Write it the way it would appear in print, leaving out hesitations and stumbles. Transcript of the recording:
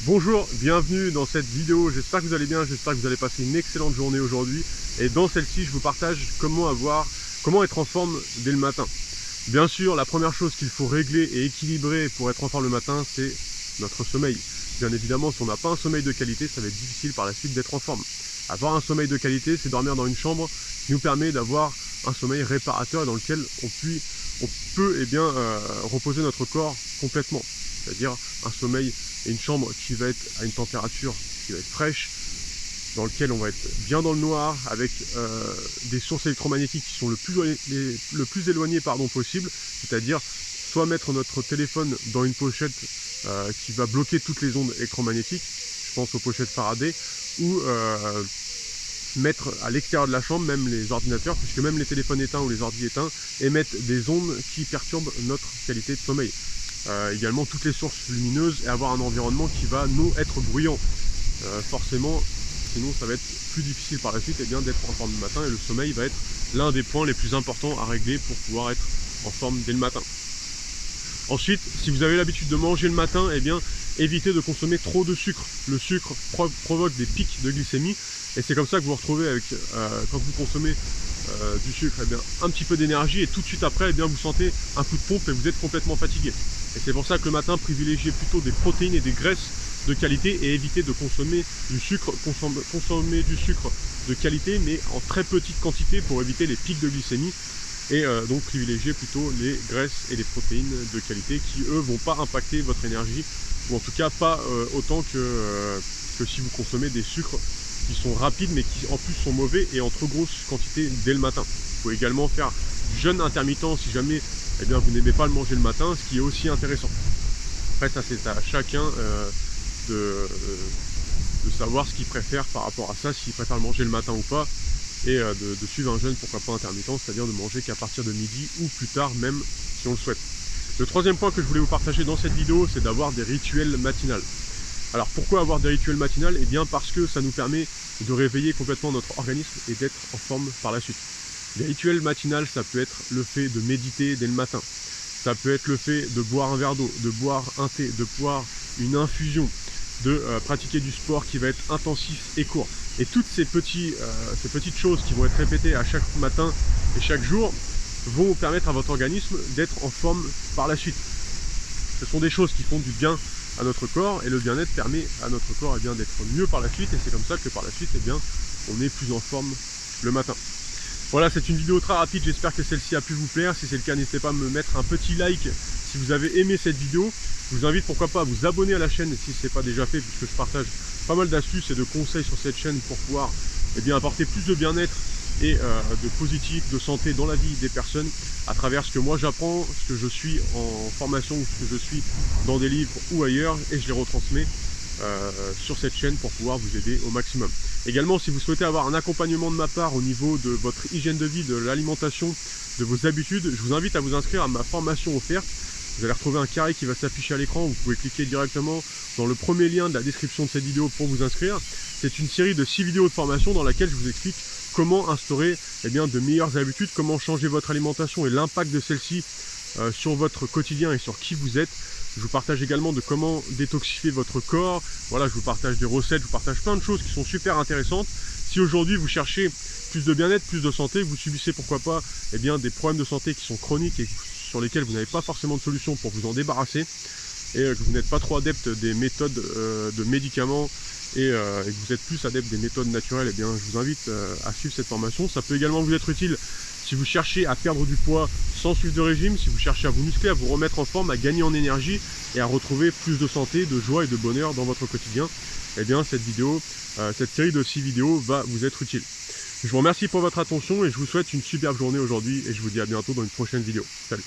Bonjour, bienvenue dans cette vidéo, j'espère que vous allez bien, j'espère que vous allez passer une excellente journée aujourd'hui. Et dans celle-ci, je vous partage comment être en forme dès le matin. Bien sûr, la première chose qu'il faut régler et équilibrer pour être en forme le matin, c'est notre sommeil. Bien évidemment, si on n'a pas un sommeil de qualité, ça va être difficile par la suite d'être en forme. Avoir un sommeil de qualité, c'est dormir dans une chambre qui nous permet d'avoir un sommeil réparateur dans lequel on peut reposer notre corps complètement. C'est-à-dire un sommeil et une chambre qui va être à une température qui va être fraîche, dans lequel on va être bien dans le noir, avec des sources électromagnétiques qui sont le plus éloignées possible, c'est-à-dire soit mettre notre téléphone dans une pochette qui va bloquer toutes les ondes électromagnétiques, je pense aux pochettes Faraday, ou mettre à l'extérieur de la chambre, même les ordinateurs, puisque même les téléphones éteints ou les ordi éteints émettent des ondes qui perturbent notre qualité de sommeil. Également toutes les sources lumineuses et avoir un environnement qui va nous être bruyant. Forcément, sinon ça va être plus difficile par la suite d'être en forme le matin, et le sommeil va être l'un des points les plus importants à régler pour pouvoir être en forme dès le matin. Ensuite, si vous avez l'habitude de manger le matin, évitez de consommer trop de sucre. Le sucre provoque des pics de glycémie, et c'est comme ça que vous vous retrouvez avec, quand vous consommez du sucre, un petit peu d'énergie, et tout de suite après, vous sentez un coup de pompe et vous êtes complètement fatigué. Et c'est pour ça que le matin, privilégiez plutôt des protéines et des graisses de qualité, et évitez de consommer du sucre. Consommez du sucre de qualité, mais en très petite quantité pour éviter les pics de glycémie. Et donc privilégiez plutôt les graisses et les protéines de qualité qui, eux, vont pas impacter votre énergie, ou en tout cas pas autant que si vous consommez des sucres qui sont rapides mais qui en plus sont mauvais et en trop grosse quantité dès le matin. Vous pouvez également faire du jeûne intermittent si jamais vous n'aimez pas le manger le matin, ce qui est aussi intéressant. Après ça, c'est à chacun de savoir ce qu'il préfère par rapport à ça, s'il préfère le manger le matin ou pas, et de suivre un jeûne, pourquoi pas intermittent, c'est-à-dire de manger qu'à partir de midi ou plus tard même si on le souhaite. Le troisième point que je voulais vous partager dans cette vidéo, c'est d'avoir des rituels matinaux. Alors pourquoi avoir des rituels matinaux? Parce que ça nous permet de réveiller complètement notre organisme et d'être en forme par la suite. Les rituels matinaux, ça peut être le fait de méditer dès le matin, ça peut être le fait de boire un verre d'eau, de boire un thé, de boire une infusion, de pratiquer du sport qui va être intensif et court. Et toutes ces petites choses qui vont être répétées à chaque matin et chaque jour vont permettre à votre organisme d'être en forme par la suite. Ce sont des choses qui font du bien à notre corps, et le bien-être permet à notre corps d'être mieux par la suite, et c'est comme ça que par la suite on est plus en forme le matin. Voilà, c'est une vidéo très rapide, j'espère que celle-ci a pu vous plaire. Si c'est le cas, n'hésitez pas à me mettre un petit like si vous avez aimé cette vidéo. Je vous invite pourquoi pas à vous abonner à la chaîne si ce n'est pas déjà fait, puisque je partage pas mal d'astuces et de conseils sur cette chaîne pour pouvoir apporter plus de bien-être et de positif, de santé dans la vie des personnes, à travers ce que moi j'apprends, ce que je suis en formation, ou ce que je suis dans des livres ou ailleurs, et je les retransmets sur cette chaîne pour pouvoir vous aider au maximum. Également, si vous souhaitez avoir un accompagnement de ma part au niveau de votre hygiène de vie, de l'alimentation, de vos habitudes, je vous invite à vous inscrire à ma formation offerte. Vous allez retrouver un carré qui va s'afficher à l'écran, vous pouvez cliquer directement dans le premier lien de la description de cette vidéo pour vous inscrire. C'est une série de 6 vidéos de formation dans laquelle je vous explique comment instaurer de meilleures habitudes, comment changer votre alimentation et l'impact de celle-ci sur votre quotidien et sur qui vous êtes. Je vous partage également de comment détoxifier votre corps. Voilà, je vous partage des recettes, je vous partage plein de choses qui sont super intéressantes. Si aujourd'hui vous cherchez plus de bien-être, plus de santé, vous subissez pourquoi pas des problèmes de santé qui sont chroniques et sur lesquels vous n'avez pas forcément de solution pour vous en débarrasser, et que vous n'êtes pas trop adepte des méthodes de médicaments, et que vous êtes plus adepte des méthodes naturelles, je vous invite à suivre cette formation. Ça peut également vous être utile si vous cherchez à perdre du poids sans suivre de régime, si vous cherchez à vous muscler, à vous remettre en forme, à gagner en énergie et à retrouver plus de santé, de joie et de bonheur dans votre quotidien. Cette série de 6 vidéos va vous être utile. Je vous remercie pour votre attention et je vous souhaite une superbe journée aujourd'hui, et je vous dis à bientôt dans une prochaine vidéo. Salut!